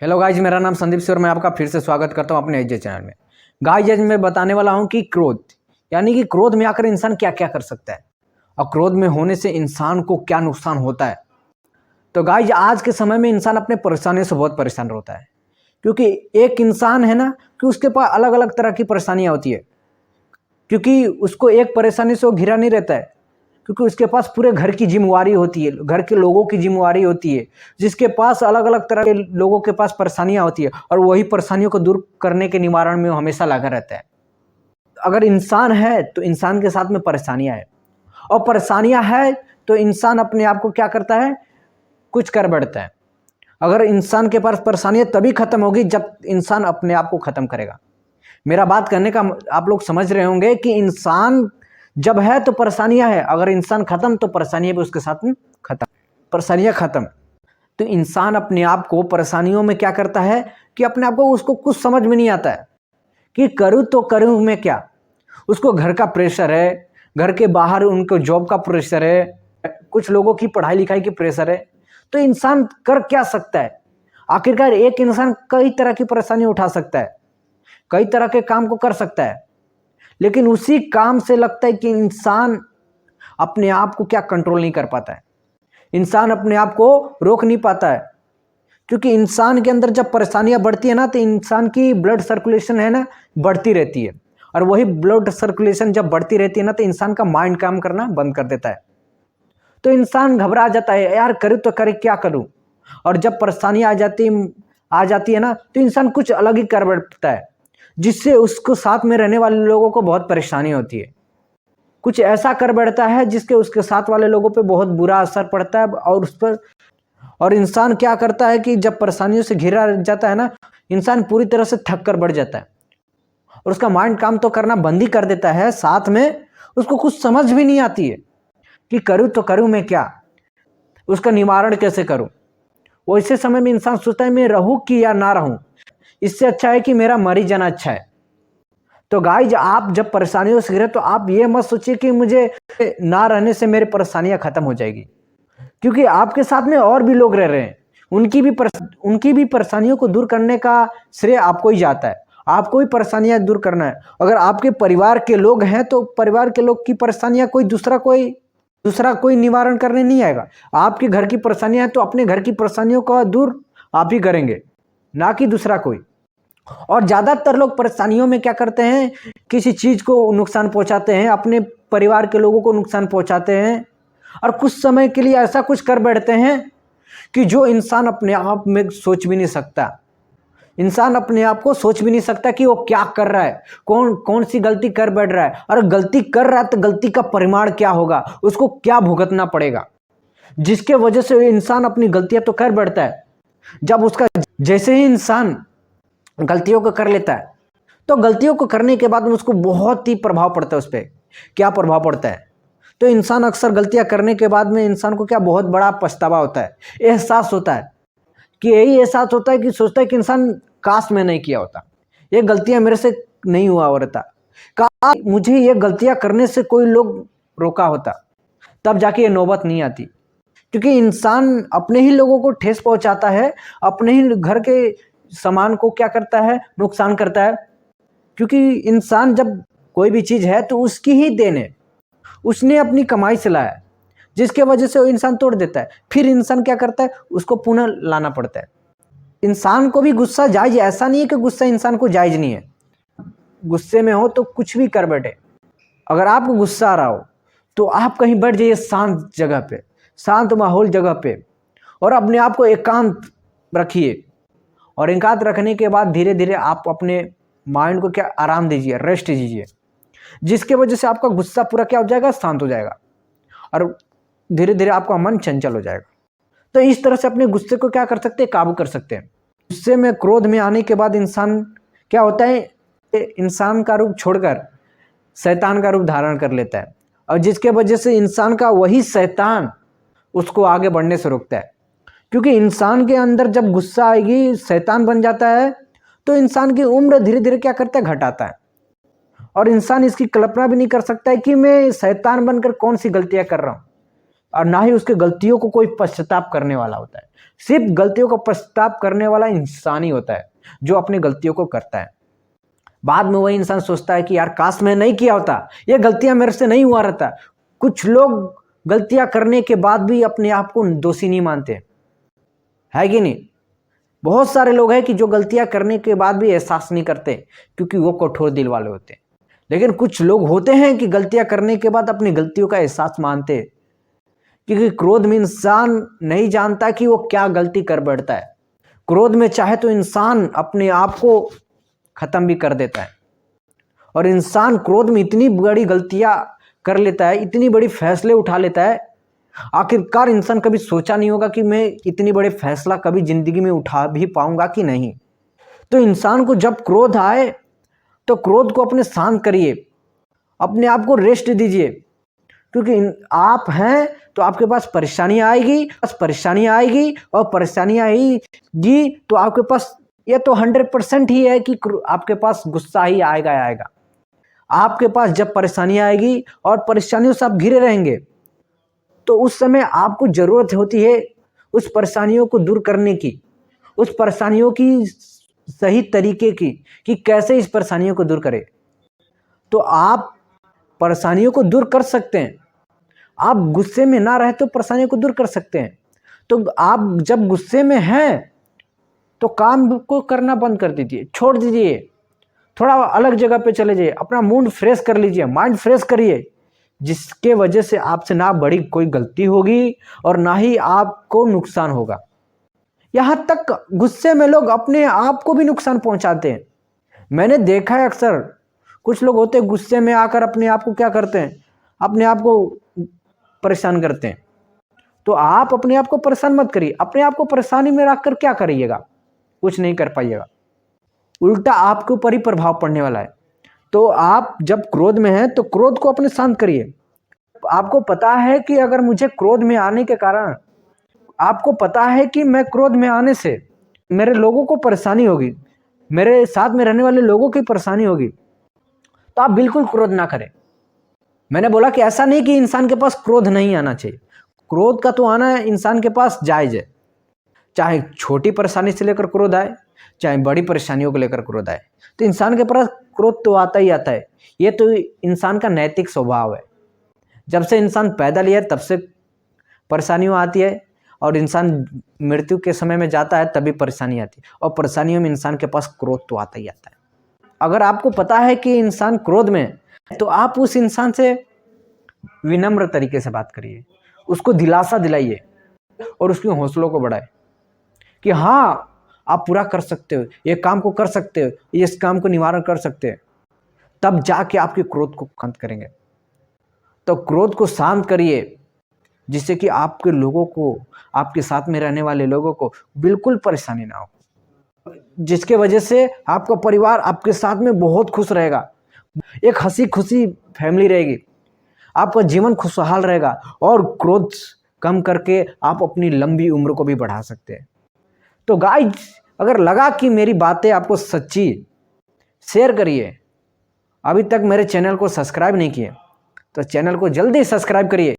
Hello guys, मेरा नाम संदीप सिंह और मैं आपका फिर से स्वागत करता हूं अपने एजे चैनल में। गाइज आज मैं बताने वाला हूं कि क्रोध यानी कि क्रोध में आकर इंसान क्या क्या कर सकता है और क्रोध में होने से इंसान को क्या नुकसान होता है। तो गाइज आज के समय में इंसान अपने परेशानियों से बहुत परेशान होता है, क्योंकि एक इंसान है ना कि उसके पास अलग अलग तरह की परेशानियाँ होती है, क्योंकि उसको एक परेशानी से वो घिरा नहीं रहता है, क्योंकि उसके पास पूरे घर की जिम्मेवारी होती है, घर के लोगों की जिम्मेवारी होती है, जिसके पास अलग अलग तरह के लोगों के पास परेशानियां होती है और वही परेशानियों को दूर करने के निवारण में वो हमेशा लगा रहता है। अगर इंसान है तो इंसान के साथ में परेशानियां है, और परेशानियां है तो इंसान अपने आप को क्या करता है, कुछ कर बैठता है। अगर इंसान के पास परेशानियां तभी खत्म होगी जब इंसान अपने आप को खत्म करेगा। मेरा बात करने का आप लोग समझ रहे होंगे कि इंसान जब है तो परेशानियां है, अगर इंसान खत्म तो परेशानियां भी उसके साथ में खत्म, परेशानियां खत्म। तो इंसान अपने आप को परेशानियों में क्या करता है कि अपने आप को उसको कुछ समझ में नहीं आता है कि करूँ तो करूँ मैं क्या। उसको घर का प्रेशर है, घर के बाहर उनको जॉब का प्रेशर है, कुछ लोगों की पढ़ाई लिखाई की प्रेशर है। तो इंसान कर क्या सकता है? आखिरकार एक इंसान कई तरह की परेशानी उठा सकता है, कई तरह के काम को कर सकता है, लेकिन उसी काम से लगता है कि इंसान अपने आप को क्या कंट्रोल नहीं कर पाता है, इंसान अपने आप को रोक नहीं पाता है। क्योंकि इंसान के अंदर जब परेशानियां बढ़ती है ना तो इंसान की ब्लड सर्कुलेशन है ना बढ़ती रहती है, और वही ब्लड सर्कुलेशन जब बढ़ती रहती है ना तो इंसान का माइंड काम करना बंद कर देता है। तो इंसान घबरा जाता है, यार करूँ तो करे क्या करूँ। और जब परेशानियां आ जाती है ना तो इंसान कुछ अलग ही कर बैठता है, जिससे उसको साथ में रहने वाले लोगों को बहुत परेशानी होती है। कुछ ऐसा कर बैठता है जिसके उसके साथ वाले लोगों पे बहुत बुरा असर पड़ता है और उस पर, और इंसान क्या करता है कि जब परेशानियों से घिरा जाता है ना, इंसान पूरी तरह से थक कर बढ़ जाता है और उसका माइंड काम तो करना बंद ही कर देता है। साथ में उसको कुछ समझ भी नहीं आती है कि करूँ तो करूँ मैं क्या, उसका निवारण कैसे करूँ। वैसे समय में इंसान सोचता है मैं रहूँ कि या ना रहूँ, इससे अच्छा है कि मेरा मर ही जाना अच्छा है। तो गाइज आप जब परेशानियों से घिरे तो आप ये मत सोचिए कि मुझे ना रहने से मेरी परेशानियां खत्म हो जाएगी, क्योंकि आपके साथ में और भी लोग रह रहे हैं, उनकी भी परेशानियों को दूर करने का श्रेय आपको ही जाता है। आपको ही परेशानियां दूर करना है। अगर आपके परिवार के लोग हैं तो परिवार के लोग की परेशानियां दूसरा कोई निवारण करने नहीं आएगा। आपके घर की परेशानियां हैं तो अपने घर की परेशानियों का दूर आप ही करेंगे, ना कि दूसरा कोई। और ज्यादातर लोग परेशानियों में क्या करते हैं, किसी चीज को नुकसान पहुंचाते हैं, अपने परिवार के लोगों को नुकसान पहुंचाते हैं, और कुछ समय के लिए ऐसा कुछ कर बैठते हैं कि जो इंसान अपने आप में सोच भी नहीं सकता। इंसान अपने आप को सोच भी नहीं सकता कि वो क्या कर रहा है, कौन कौन सी गलती कर बैठ रहा है, और गलती कर रहा है तो गलती का परिमाण क्या होगा, उसको क्या भुगतना पड़ेगा, जिसके वजह से इंसान अपनी गलतियां तो कर बैठता है। जब उसका जैसे ही इंसान गलतियों को कर लेता है तो गलतियों को करने के बाद में उसको बहुत ही प्रभाव पड़ता है। उस पर क्या प्रभाव पड़ता है, तो इंसान अक्सर गलतियां करने के बाद में इंसान को क्या बहुत बड़ा पछतावा होता है, एहसास होता है, कि यही एहसास होता है कि सोचता है कि इंसान काश मैं नहीं किया होता, ये गलतियां मेरे से नहीं हुआ होता, काश मुझे ये गलतियां करने से कोई लोग रोका होता, तब जाके ये नौबत नहीं आती। क्योंकि इंसान अपने ही लोगों को ठेस पहुंचाता है, अपने ही घर के सामान को क्या करता है, नुकसान करता है। क्योंकि इंसान जब कोई भी चीज है तो उसकी ही देन है, उसने अपनी कमाई से लाया, जिसके वजह से वो इंसान तोड़ देता है। फिर इंसान क्या करता है, उसको पुनः लाना पड़ता है। इंसान को भी गुस्सा जायज, ऐसा नहीं है कि गुस्सा इंसान को जायज नहीं है। गुस्से में हो तो कुछ भी कर बैठे। अगर आपको गुस्सा आ रहा हो तो आप कहीं बैठ जाइए शांत जगह पे, शांत माहौल जगह पे, और अपने आप को एकांत रखिए। और एकांत रखने के बाद धीरे धीरे आप अपने माइंड को क्या आराम दीजिए, रेस्ट दीजिए, जिसके वजह से आपका गुस्सा पूरा क्या हो जाएगा, शांत हो जाएगा, और धीरे धीरे आपका मन चंचल हो जाएगा। तो इस तरह से अपने गुस्से को क्या कर सकते हैं, काबू कर सकते हैं। गुस्से में, क्रोध में आने के बाद इंसान क्या होता है, इंसान का रूप छोड़कर शैतान का रूप धारण कर लेता है, और जिसके वजह से इंसान का वही शैतान उसको आगे बढ़ने से रोकता है। क्योंकि इंसान के अंदर जब गुस्सा आएगी, शैतान बन जाता है, तो इंसान की उम्र धीरे धीरे क्या करता है, घटाता है, और इंसान इसकी कल्पना भी नहीं कर सकता है कि मैं शैतान बनकर कौन सी गलतियां कर रहा हूं। और ना ही उसके गलतियों को कोई पश्चाताप करने वाला होता है। सिर्फ गलतियों का पश्चाताप करने वाला इंसान ही होता है जो अपनी गलतियों को करता है। बाद में वही इंसान सोचता है कि यार काश मैं नहीं किया होता, ये गलतियां मेरे से नहीं हुआ रहता। कुछ लोग गलतियां करने के बाद भी अपने आप को दोषी नहीं मानते, है कि नहीं? बहुत सारे लोग हैं कि जो गलतियां करने के बाद भी एहसास नहीं करते क्योंकि वो कठोर दिल वाले होते हैं। लेकिन कुछ लोग होते हैं कि गलतियां करने के बाद अपनी गलतियों का एहसास मानते, क्योंकि क्रोध में इंसान नहीं जानता कि वो क्या गलती कर बैठता है। क्रोध में चाहे तो इंसान अपने आप को खत्म भी कर देता है, और इंसान क्रोध में इतनी बड़ी गलतियां कर लेता है, इतनी बड़ी फैसले उठा लेता है। आखिरकार इंसान कभी सोचा नहीं होगा कि मैं इतनी बड़े फैसला कभी जिंदगी में उठा भी पाऊंगा कि नहीं। तो इंसान को जब क्रोध आए तो क्रोध को अपने शांत करिए, अपने आप को रेस्ट दीजिए, क्योंकि आप हैं तो आपके पास परेशानियां आएगी, बस परेशानियां आएगी, और परेशानियां आएगी तो आपके पास ये तो 100% ही है कि आपके पास गुस्सा ही आएगा आएगा। आपके पास जब परेशानियां आएगी और परेशानियों से आप घिरे रहेंगे तो उस समय आपको जरूरत होती है उस परेशानियों को दूर करने की, उस परेशानियों की सही तरीके की, कि कैसे इस परेशानियों को दूर करें। तो आप परेशानियों को दूर कर सकते हैं। आप गुस्से में ना रहे तो परेशानियों को दूर कर सकते हैं। तो आप जब गुस्से में हैं तो काम को करना बंद कर दीजिए, छोड़ दीजिए, थोड़ा अलग जगह पे चले जाइए, अपना मूड फ्रेश कर लीजिए, माइंड फ्रेश करिए, जिसके वजह से आपसे ना बड़ी कोई गलती होगी और ना ही आपको नुकसान होगा। यहाँ तक गुस्से में लोग अपने आप को भी नुकसान पहुंचाते हैं। मैंने देखा है अक्सर कुछ लोग होते हैं गुस्से में आकर अपने आप को क्या करते हैं, अपने आप को परेशान करते हैं। तो आप अपने आप को परेशान मत करिए, अपने आप को परेशानी में रखकर क्या करिएगा, कुछ नहीं कर पाइएगा, उल्टा आपके ऊपर ही प्रभाव पड़ने वाला है। तो आप जब क्रोध में हैं तो क्रोध को अपने शांत करिए। आपको पता है कि अगर मुझे क्रोध में आने के कारण, आपको पता है कि मैं क्रोध में आने से मेरे लोगों को परेशानी होगी, मेरे साथ में रहने वाले लोगों की परेशानी होगी, तो आप बिल्कुल क्रोध ना करें। मैंने बोला कि ऐसा नहीं कि इंसान के पास क्रोध नहीं आना चाहिए, क्रोध का तो आना इंसान के पास जायज है। चाहे छोटी परेशानी से लेकर क्रोध आए, चाहे बड़ी परेशानियों को लेकर क्रोध आए, तो इंसान के पास क्रोध तो आता ही आता है। ये तो इंसान का नैतिक स्वभाव है। जब से इंसान पैदा लिया तब से परेशानियां आती है, और इंसान मृत्यु के समय में जाता है तभी परेशानी आती है, और परेशानियों में इंसान के पास क्रोध तो आता ही आता है। अगर आपको पता है कि इंसान क्रोध में है तो आप उस इंसान से विनम्र तरीके से बात करिए, उसको दिलासा दिलाइए और उसके हौसलों को बढ़ाए कि हाँ आप पूरा कर सकते हो, ये काम को कर सकते हो, इस काम को निवारण कर सकते हो। तब जाके आपके क्रोध को शांत करेंगे। तो क्रोध को शांत करिए, जिससे कि आपके लोगों को, आपके साथ में रहने वाले लोगों को बिल्कुल परेशानी ना हो, जिसके वजह से आपका परिवार आपके साथ में बहुत खुश रहेगा, एक हंसी खुशी फैमिली रहेगी, आपका जीवन खुशहाल रहेगा, और क्रोध कम करके आप अपनी लंबी उम्र को भी बढ़ा सकते हैं। तो गाइज, अगर लगा कि मेरी बातें आपको सच्ची, शेयर करिए। अभी तक मेरे चैनल को सब्सक्राइब नहीं किए तो चैनल को जल्दी सब्सक्राइब करिए।